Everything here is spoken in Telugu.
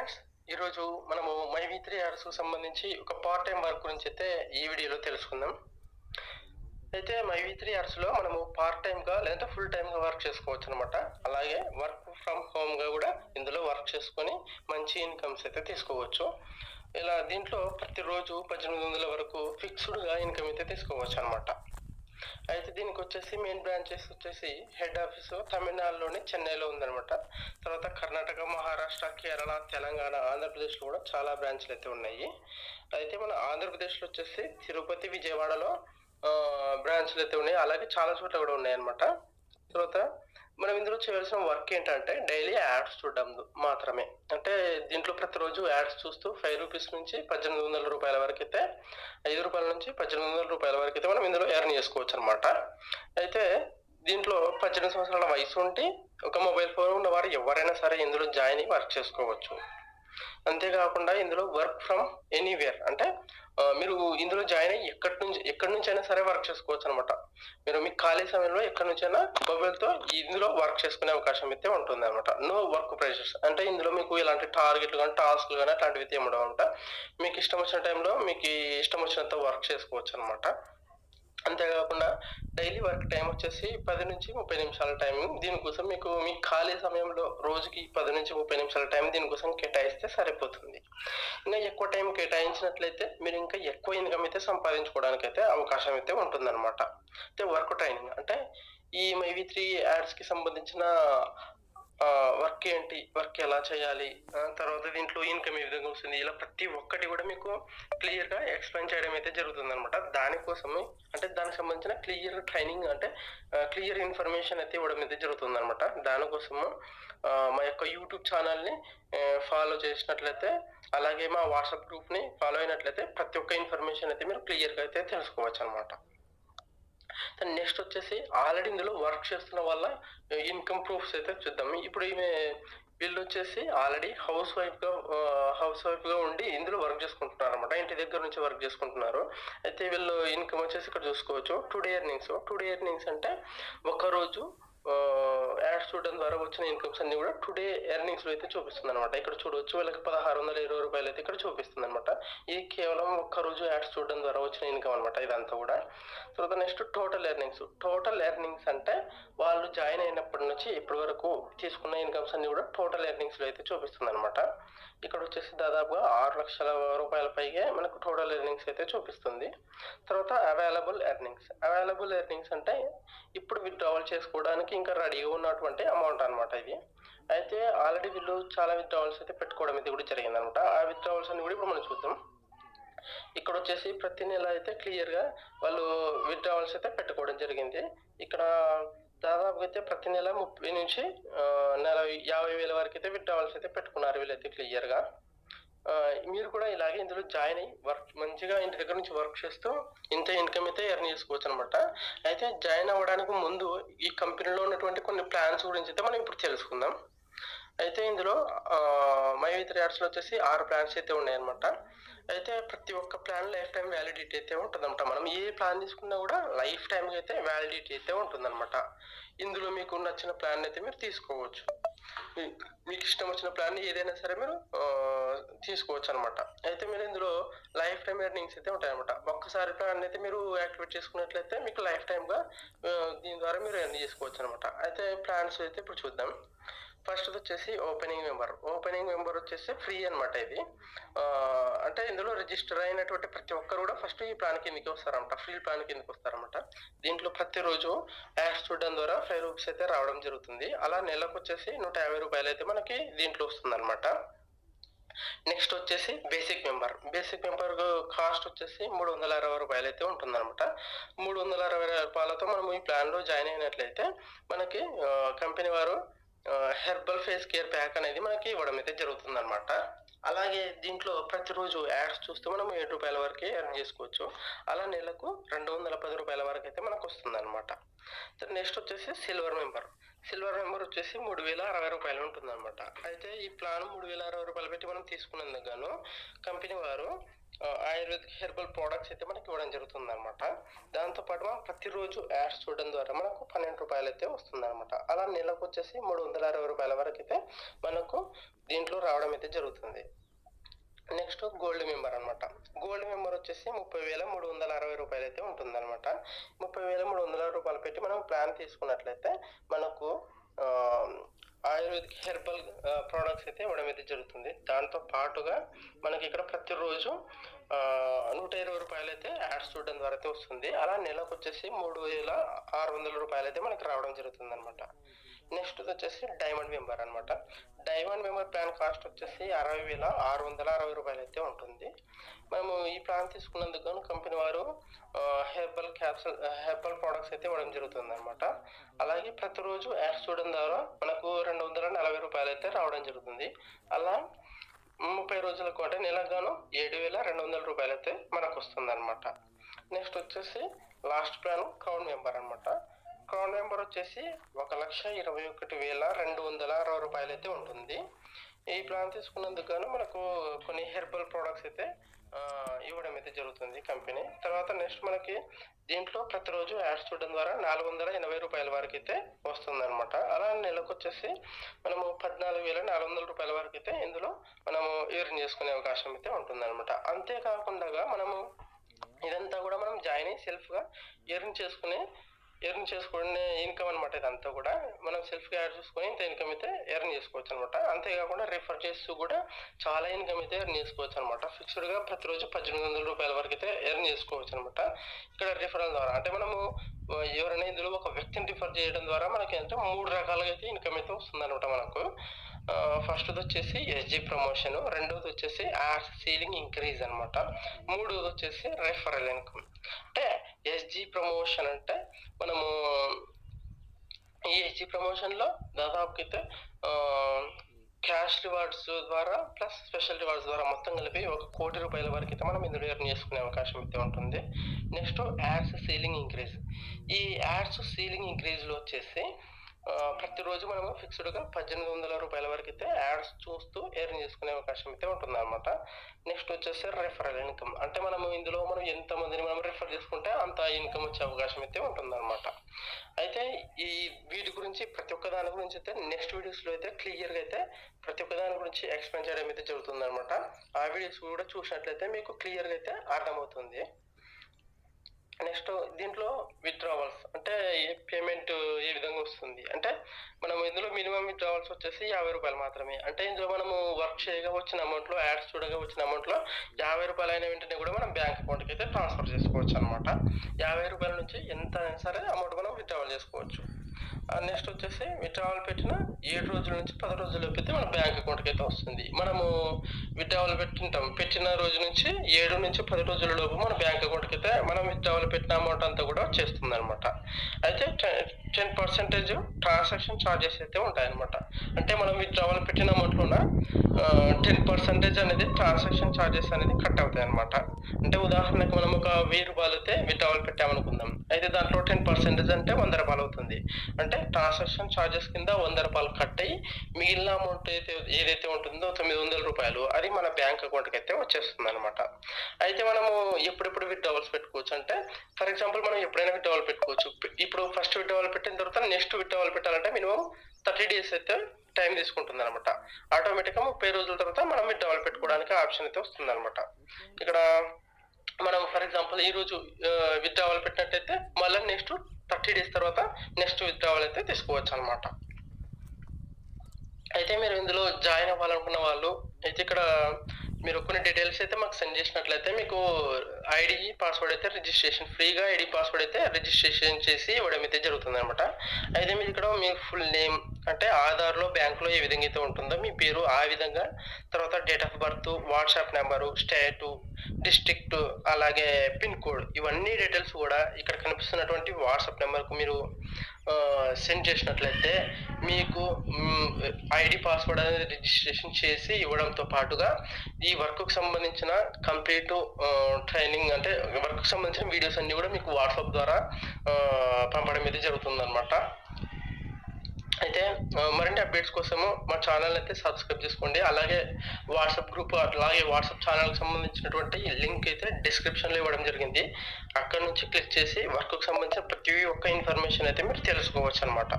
ఫ్రెండ్స్, ఈరోజు మనము మై వి3 యాడ్స్‌కు సంబంధించి ఒక పార్ట్ టైమ్ వర్క్ గురించి అయితే ఈ వీడియోలో తెలుసుకుందాం. అయితే మై వి3 యాడ్స్‌లో మనము పార్ట్ టైమ్‌గా లేదంటే ఫుల్ టైమ్‌గా వర్క్ చేసుకోవచ్చనమాట. అలాగే వర్క్ ఫ్రమ్ హోమ్‌గా గూడా ఇందులో వర్క్ చేసుకొని మంచి ఇన్‌కమ్స్ అయితే తీసుకోవచ్చు. ఇలా దీంట్లో ప్రతిరోజు 1800 వరకు ఫిక్స్‌డ్‌గా ఇన్‌కమ్ అయితే తీసుకోవచ్చనమాట. అయితే దీనికొచ్చేసి మెయిన్ బ్రాంచెస్ వచ్చేసి హెడ్ ఆఫీసు తమిళనాడులోని చెన్నైలో ఉందనమాట. తర్వాత కర్ణాటక, మహారాష్ట్ర, కేరళ, తెలంగాణ, ఆంధ్రప్రదేశ్‌లో కూడా చాలా బ్రాంచ్‌లయితే ఉన్నాయి. అయితే మన ఆంధ్రప్రదేశ్‌లో వచ్చేసి తిరుపతి, విజయవాడలో బ్రాంచ్‌లయితే ఉన్నాయి. అలాగే చాలా చోట్ల కూడా ఉన్నాయన్నమాట. తర్వాత మనం ఇందులో చేయాల్సిన వర్క్ ఏంటంటే డైలీ యాడ్స్ చూడడం మాత్రమే. అంటే దీంట్లో ప్రతిరోజు యాడ్స్ చూస్తూ రూ. 5 నుంచి రూ. 1800 వరకైతే రూ. 5 నుంచి రూ. 1800 వరకైతే మనం ఇందులో ఎర్న్ చేసుకోవచ్చనమాట. అయితే దీంట్లో 18 సంవత్సరాల వయసు ఉండి ఒక మొబైల్ ఫోన్ ఉన్నవారు ఎవరైనా సరే ఇందులో జాయిన్ అయ్యి వర్క్ చేసుకోవచ్చు. అంతేగాకుండా ఇందులో వర్క్ ఫ్రమ్ ఎనీవేర్ అంటే మీరు ఇందులో జాయిన్ అయ్యి ఎక్కడి నుంచైనా సరే వర్క్ చేసుకోవచ్చనమాట. మీరు మీ ఖాళీ సమయంలో ఎక్కడి నుంచైనా మొబైల్‌తో ఇందులో వర్క్ చేసుకునే అవకాశం అయితే ఉంటుందనమాట. నో వర్క్ ప్రెషర్స్ అంటే ఇందులో మీకు ఎలాంటి టార్గెట్‌లు గాని, టాస్క్‌లు గాని అట్లాంటివి అయితే ఏమి ఉండవనమాట. మీకు ఇష్టం వచ్చిన టైంలో మీకు ఇష్టం వచ్చినంత వర్క్ చేసుకోవచ్చనమాట. అంతేగాకుండా డైలీ వర్క్ టైమ్ వచ్చేసి 10-30 నిమిషాల టైం. దీనికోసం మీకు మీ ఖాళీ సమయంలో రోజుకి 10-30 నిమిషాల టైం దీనికోసం కేటాయిస్తే సరిపోతుంది. ఇంకా ఎక్కువ టైం కేటాయించినట్లయితే మీరు ఇంకా ఎక్కువ ఇన్‌కమ్ అయితే సంపాదించుకోవడానికైతే అవకాశం అయితే ఉంటుందనమాట. అయితే వర్క్ ట్రైనింగ్ అంటే ఈ మైవి3 యాడ్స్‌కి సంబంధించిన వర్క్ ఏంటి? వర్క్ ఎలా చేయాలి? తర్వాత దీంట్లో ఇన్‌కమ్ ఏ విధంగా వస్తుంది? ఇలా ప్రతి ఒక్కటి కూడా మీకు క్లియర్‌గా ఎక్స్‌ప్లెయిన్ చేయడం అయితే జరుగుతుందనమాట. దానికోసమే అంటే దానికి సంబంధించిన క్లియర్ ట్రైనింగ్ అంటే క్లియర్ ఇన్ఫర్మేషన్ అయితే ఇవ్వడం అయితే జరుగుతుందనమాట. దానికోసము మా యొక్క యూట్యూబ్ ఛానెల్‌ని ఫాలో చేసినట్లయితే, అలాగే మా వాట్సాప్ గ్రూప్‌ని ఫాలో అయినట్లయితే ప్రతి ఒక్క ఇన్ఫర్మేషన్ అయితే మీరు క్లియర్‌గా అయితే తెలుసుకోవచ్చనమాట. నెక్స్ట్ వచ్చేసి ఆల్రెడీ ఇందులో వర్క్ చేస్తున్న వాళ్ళ ఇన్‌కమ్ ప్రూఫ్స్ అయితే చూద్దాం. ఇప్పుడు వీళ్ళొచ్చేసి ఆల్రెడీ హౌస్ వైఫ్‌గా ఉండి ఇందులో వర్క్ చేసుకుంటున్నారనమాట. ఇంటి దగ్గర నుంచి వర్క్ చేసుకుంటున్నారు. అయితే వీళ్ళు ఇన్‌కమ్ వచ్చేసి ఇక్కడ చూసుకోవచ్చు. టుడే ఎర్నింగ్స్ అంటే ఒక్కరోజు యాడ్స్ చూడడం ద్వారా వచ్చిన ఇన్‌కమ్స్ అన్నీ కూడా టుడే ఎర్నింగ్స్‌లో అయితే చూపిస్తుందనమాట. ఇక్కడ చూడొచ్చు వీళ్ళకి రూ. 1620 అయితే ఇక్కడ చూపిస్తుందనమాట. ఇది కేవలం ఒక్కరోజు యాడ్స్ చూడడం ద్వారా వచ్చిన ఇన్‌కమ్ అనమాట ఇదంతా కూడా. తర్వాత నెక్స్ట్ టోటల్ ఎర్నింగ్స్ అంటే వాళ్ళు జాయిన్ అయినప్పటి నుంచి ఇప్పటి వరకు తీసుకున్న ఇన్‌కమ్స్ అన్నీ కూడా టోటల్ ఎర్నింగ్స్‌లో అయితే చూపిస్తుందనమాట. ఇక్కడ వచ్చేసి దాదాపుగా రూ. 6,00,000 పైగే మనకు టోటల్ ఎర్నింగ్స్ అయితే చూపిస్తుంది. తర్వాత అవైలబుల్ ఎర్నింగ్స్ అంటే ఇప్పుడు విత్‌డ్రావల్ చేసుకోవడానికి ఇంకా రెడీగా ఉన్నటువంటి అమౌంట్ అనమాట ఇది. అయితే ఆల్రెడీ వీళ్ళు చాలా విత్‌డ్రావల్స్ అయితే పెట్టుకోవడం ఇది కూడా జరిగిందనమాట. ఆ విత్‌డ్రావల్స్ అన్ని కూడా ఇప్పుడు మనం చూద్దాం. ఇక్కడొచ్చేసి ప్రతి నెల అయితే క్లియర్‌గా వాళ్ళు విత్‌డ్రావల్స్ అయితే పెట్టుకోవడం జరిగింది. ఇక్కడ దాదాపుగా అయితే ప్రతి నెల 30 నుంచి 50,000 వరకైతే విత్‌డ్రావల్స్ అయితే పెట్టుకున్నారు వీళ్ళైతే క్లియర్‌గా. మీరు కూడా ఇలాగే ఇందులో జాయిన్ అయ్యి మంచిగా ఇంటి దగ్గర నుంచి వర్క్ చేస్తూ ఇంత ఇన్‌కమ్ అయితే ఎర్న్ చేసుకోవచ్చనమాట. అయితే జాయిన్ అవ్వడానికి ముందు ఈ కంపెనీలో ఉన్నటువంటి కొన్ని ప్లాన్స్ గురించి అయితే మనం ఇప్పుడు తెలుసుకుందాం. అయితే ఇందులో మై వి3 యాడ్స్‌లో వచ్చేసి 6 ప్లాన్స్ అయితే ఉన్నాయన్నమాట. అయితే ప్రతి ఒక్క ప్లాన్ లైఫ్ టైమ్ వ్యాలిడిటీ అయితే ఉంటదన్నమాట. మనం ఏ ప్లాన్ తీసుకున్నా కూడా లైఫ్ టైమ్‌కి అయితే వ్యాలిడిటీ అయితే ఉంటుందన్నమాట. ఇందులో మీకు నచ్చిన ప్లాన్ అయితే మీరు తీసుకోవచ్చు. మీకు ఇష్టం వచ్చిన ప్లాన్ ఏదైనా సరే మీరు తీసుకోవచ్చనమాట. అయితే మీరు ఇందులో లైఫ్ టైమ్ ఎర్నింగ్స్ అయితే ఉంటాయన్నమాట. ఒక్కసారి ప్లాన్ అయితే మీరు యాక్టివేట్ చేసుకున్నట్లయితే మీకు లైఫ్ టైమ్‌గా దీని ద్వారా మీరు ఎర్న్ చేసుకోవచ్చనమాట. అయితే ప్లాన్స్ అయితే ఇప్పుడు చూద్దాం. ఫస్ట్‌ది వచ్చేసి ఓపెనింగ్ మెంబర్ వచ్చేసి ఫ్రీ అనమాట ఇది. అంటే ఇందులో రిజిస్టర్ అయినటువంటి ప్రతి ఒక్కరు కూడా ఫస్ట్ ఈ ప్లాన్ కిందకి వస్తారన్నమాట. ఫ్రీ ప్లాన్ కిందకి వస్తారన్నమాట. దీంట్లో ప్రతిరోజు యాడ్స్ చూడడం ద్వారా రూ. 5 అయితే రావడం జరుగుతుంది. అలా నెలకొచ్చేసి రూ. 150 అయితే మనకి దీంట్లో వస్తుందన్నమాట. నెక్స్ట్ వచ్చేసి బేసిక్ మెంబర్ కాస్ట్ వచ్చేసి రూ. 360 అయితే ఉంటుందన్నమాట. రూ. 360తో మనం ఈ ప్లాన్‌లో జాయిన్ అయినట్లయితే మనకి కంపెనీ వారు హెర్బల్ ఫేస్ కేర్ ప్యాక్ అనేది మనకి ఇవ్వడం అయితే జరుగుతుందన్నమాట. అలాగే దీంట్లో ప్రతిరోజు యాడ్స్ చూస్తే మనం రూ. 7 వరకే ఎర్న్ చేసుకోవచ్చు. అలా నెలకు రూ. 210 వరకైతే మనకొస్తుందన్నమాట. నెక్స్ట్ వచ్చేసి సిల్వర్ మెంబర్ వచ్చేసి రూ. 3060 ఉంటుందన్నమాట. అయితే ఈ ప్లాన్ రూ. 3060 పెట్టి మనం తీసుకున్నందుకు గాను కంపెనీ వారు ఆయుర్వేదిక్ హెర్బల్ ప్రోడక్ట్స్ అయితే మనకి ఇవ్వడం జరుగుతుంది అనమాట. దాంతోపాటు మనం ప్రతిరోజు యాడ్స్ చూడడం ద్వారా మనకు 12 రూపాయలు అయితే వస్తుంది అనమాట. అలా నెలకు వచ్చేసి 360 రూపాయల వరకు అయితే మనకు దీంట్లో రావడం అయితే జరుగుతుంది. నెక్స్ట్ గోల్డ్ మెంబర్ అనమాట. గోల్డ్ మెంబర్ వచ్చేసి 30,360 రూపాయలు అయితే ఉంటుంది అనమాట. 30,360 రూపాయలు పెట్టి మనం ప్లాన్ తీసుకున్నట్లయితే మనకు ఆయుర్వేదిక్ హెర్బల్ ప్రోడక్ట్స్ అయితే ఇవ్వడం అయితే జరుగుతుంది. దాంతో పాటుగా మనకి ఇక్కడ ప్రతిరోజు 120 రూపాయలు అయితే యాడ్స్ చూడడం ద్వారా అయితే వస్తుంది. అలా నెలకు వచ్చేసి 3,600 రూపాయలు అయితే మనకి రావడం జరుగుతుంది అనమాట. నెక్స్ట్ వచ్చేసి డైమండ్ మెంబర్ అనమాట. డైమండ్ మెంబర్ ప్లాన్ కాస్ట్ వచ్చేసి 60,660 రూపాయలు అయితే ఉంటుంది. మనము ఈ ప్లాన్ తీసుకున్నందుకు గాను కంపెనీ వారు హెర్బల్ ప్రోడక్ట్స్ అయితే ఇవ్వడం జరుగుతుంది అనమాట. అలాగే ప్రతిరోజు యాడ్స్ చూడడం ద్వారా మనకు 240 రూపాయలు అయితే రావడం జరుగుతుంది. అలా 30 రోజులకు అంటే నెలకు గాను 7,200 రూపాయలు అయితే మనకు వస్తుంది అనమాట. నెక్స్ట్ వచ్చేసి లాస్ట్ ప్లాన్ క్రౌన్ మెంబర్ అనమాట. క్రౌన్ మెంబర్ వచ్చేసి 1,21,260 రూపాయలు అయితే ఉంటుంది. ఈ ప్లాన్ తీసుకున్నందుకు గాను మనకు కొన్ని హెర్బల్ ప్రోడక్ట్స్ అయితే ఇవ్వడం అయితే జరుగుతుంది కంపెనీ. తర్వాత నెక్స్ట్ మనకి దీంట్లో ప్రతిరోజు యాడ్స్ చూడడం ద్వారా 480 రూపాయల వరకు అయితే వస్తుంది అనమాట. అలా నెలకు వచ్చేసి మనము 14,400 రూపాయల వరకు అయితే ఇందులో మనము ఎర్న్ చేసుకునే అవకాశం అయితే ఉంటుంది అనమాట. అంతేకాకుండా మనము ఇదంతా కూడా మనం జాయిన్ అయ్యి సెల్ఫ్గా ఎర్న్ చేసుకునే ఇన్కమ్ అనమాట. ఇదంతా కూడా మనం సెల్ఫ్గా యాడ్ చేసుకొని ఇంత ఇన్కమ్ అయితే ఎర్న్ చేసుకోవచ్చు అనమాట. అంతేకాకుండా రిఫర్ చేస్తూ కూడా చాలా ఇన్కమ్ అయితే ఎర్న్ చేసుకోవచ్చు అనమాట. ఫిక్స్డ్గా ప్రతిరోజు 1,800 రూపాయల వరకు అయితే ఎర్న్ చేసుకోవచ్చు అనమాట. ఇక్కడ రిఫరల్ ద్వారా అంటే మనము ఎవరైనా ఇందులో ఒక వ్యక్తిని రిఫర్ చేయడం ద్వారా మనకి అంటే 3 రకాలుగా అయితే ఇన్కమ్ అయితే వస్తుంది అనమాట మనకు. ఫస్ట్ది వచ్చేసి ఎస్జీ ప్రమోషన్, రెండోది వచ్చేసి యాడ్స్ సీలింగ్ ఇంక్రీజ్ అనమాట, మూడోది వచ్చేసి రెఫరల్ ఇన్కమ్. అంటే ఎస్జీ ప్రమోషన్ అంటే మనము ఈ ఎస్జీ ప్రమోషన్లో దాదాపుకి అయితే క్యాష్ రివార్డ్స్ ద్వారా ప్లస్ స్పెషల్ రివార్డ్స్ ద్వారా మొత్తం కలిపి 1 కోటి రూపాయల వరకు అయితే మనం ఇందులో ఎర్న్ చేసుకునే అవకాశం అయితే ఉంటుంది. Next ads ceiling increase. ఈ యాడ్స్ సీలింగ్ ఇంక్రీజ్లో వచ్చేసి ప్రతిరోజు మనము ఫిక్స్డ్గా 1,800 రూపాయల వరకు అయితే యాడ్స్ చూస్తూ ఎర్న్ చేసుకునే అవకాశం అయితే ఉంటుంది అనమాట. నెక్స్ట్ వచ్చేసి రెఫరల్ ఇన్కమ్. అంటే మనము ఇందులో మనం ఎంతమందిని మనం రిఫర్ చేసుకుంటే అంత ఇన్కమ్ వచ్చే అవకాశం అయితే ఉంటుంది అనమాట. అయితే ఈ వీటి గురించి ప్రతి ఒక్క దాని గురించి అయితే నెక్స్ట్ వీడియోస్లో అయితే క్లియర్గా అయితే ప్రతి ఒక్క దాని గురించి ఎక్స్ప్లెయిన్ చేయడం అయితే జరుగుతుంది అనమాట. ఆ వీడియోస్ కూడా చూసినట్లయితే మీకు క్లియర్గా అయితే అర్థమవుతుంది. నెక్స్ట్ దీంట్లో విత్డ్రావల్స్ అంటే పేమెంట్ ఏ విధంగా వస్తుంది అంటే మనం ఇందులో మినిమం విత్డ్రావల్స్ వచ్చేసి 50 రూపాయలు మాత్రమే. అంటే ఇందులో మనము వర్క్ చేయగా వచ్చిన అమౌంట్లో యాడ్స్ చూడగా వచ్చిన అమౌంట్లో 50 రూపాయలు అయిన వెంటనే కూడా మనం బ్యాంక్ అకౌంట్కి అయితే ట్రాన్స్ఫర్ చేసుకోవచ్చు అనమాట. 50 రూపాయల నుంచి ఎంత సరే అమౌంట్ మనం విత్డ్రావల్ చేసుకోవచ్చు. నెక్స్ట్ వచ్చేసి విత్డ్రావల్ పెట్టిన 7 రోజుల నుంచి 10 రోజుల్లోపు అయితే మన బ్యాంక్ అకౌంట్కి అయితే వస్తుంది. మనము విత్డ్రావల్ పెట్టిన రోజు నుంచి 7 నుంచి 10 రోజుల లోపు మన బ్యాంక్ అకౌంట్కి అయితే మనం విత్డ్రావల్ పెట్టిన అమౌంట్ అంతా కూడా వచ్చేస్తుంది అనమాట. అయితే 10% ట్రాన్సాక్షన్ ఛార్జెస్ అయితే ఉంటాయన్నమాట. అంటే మనం విత్డ్రావల్ పెట్టిన అమౌంట్లోన 10% అనేది ట్రాన్సాక్షన్ ఛార్జెస్ అనేది కట్ అవుతాయి అనమాట. అంటే ఉదాహరణకు మనం ఒక 1000 రూపాయలు అయితే విత్డ్రావల్ పెట్టామనుకుందాం. అయితే దాంట్లో 10% అంటే 100 రూపాయలు అవుతుంది. అంటే ట్రాన్సాక్షన్ ఛార్జెస్ కింద 100 రూపాయలు కట్ అయ్యి మిగిలిన అమౌంట్ ఏదైతే ఉంటుందో 900 రూపాయలు అది మన బ్యాంక్ అకౌంట్కి అయితే వచ్చేస్తుంది అనమాట. అయితే మనము ఎప్పుడెప్పుడు విత్డ్రావల్స్ పెట్టుకోవచ్చు అంటే ఫర్ ఎగ్జాంపుల్ మనం ఎప్పుడైనా విత్డ్రావల్ పెట్టుకోవచ్చు. ఇప్పుడు ఫస్ట్ విత్డ్రావల్ పెట్టిన తర్వాత నెక్స్ట్ విత్డ్రావల్ పెట్టాలంటే మినిమం 30 డేస్ అయితే టైం తీసుకుంటుంది అనమాట. ఆటోమేటిక్గా 30 రోజుల తర్వాత మనం విత్డ్రావల్ పెట్టుకోవడానికి ఆప్షన్ అయితే వస్తుంది అనమాట. ఇక్కడ మనం ఫర్ ఎగ్జాంపుల్ ఈరోజు విత్డ్రావల్ పెట్టినట్టయితే మళ్ళీ నెక్స్ట్ 30 డేస్ తర్వాత నెక్స్ట్ విత్డ్రావల్ అయితే తీసుకోవచ్చు అనమాట. అయితే మీరు ఇందులో జాయిన్ అవ్వాలనుకున్న వాళ్ళు అయితే ఇక్కడ మీరు కొన్ని డీటెయిల్స్ అయితే మాకు సెండ్ చేసినట్లయితే మీకు ఐడి పాస్వర్డ్ అయితే రిజిస్ట్రేషన్ ఫ్రీగా ఐడి పాస్వర్డ్ అయితే రిజిస్ట్రేషన్ చేసి ఇవ్వడం అయితే జరుగుతుంది అనమాట. అయితే మీరు ఇక్కడ మీ ఫుల్ నేమ్ అంటే ఆధార్లో బ్యాంకులో ఏ విధంగా అయితే ఉంటుందో మీ పేరు ఆ విధంగా, తర్వాత date of birth, WhatsApp number, state, district, అలాగే పిన్ కోడ్ ఇవన్నీ డీటెయిల్స్ కూడా ఇక్కడ కనిపిస్తున్నటువంటి వాట్సాప్ నెంబర్కు మీరు సెండ్ చేసినట్లయితే మీకు ఐడి పాస్వర్డ్ అనేది రిజిస్ట్రేషన్ చేసి ఇవ్వడంతో పాటుగా ఈ వర్క్కు సంబంధించిన కంప్లీట్ ట్రైనింగ్ అంటే వర్క్కు సంబంధించిన వీడియోస్ అన్నీ కూడా మీకు వాట్సాప్ ద్వారా పంపడం అయితే జరుగుతుంది అనమాట. అయితే మరిన్ని అప్డేట్స్ కోసము మా ఛానల్ అయితే సబ్స్క్రైబ్ చేసుకోండి. అలాగే వాట్సాప్ గ్రూప్, అలాగే వాట్సాప్ ఛానల్‌కి సంబంధించినటువంటి లింక్ అయితే డిస్క్రిప్షన్‌లో ఇవ్వడం జరిగింది. అక్కడి నుంచి క్లిక్ చేసి వర్క్‌కి సంబంధించిన ప్రతి ఒక్క ఇన్ఫర్మేషన్ అయితే మీరు తెలుసుకోవచ్చనమాట.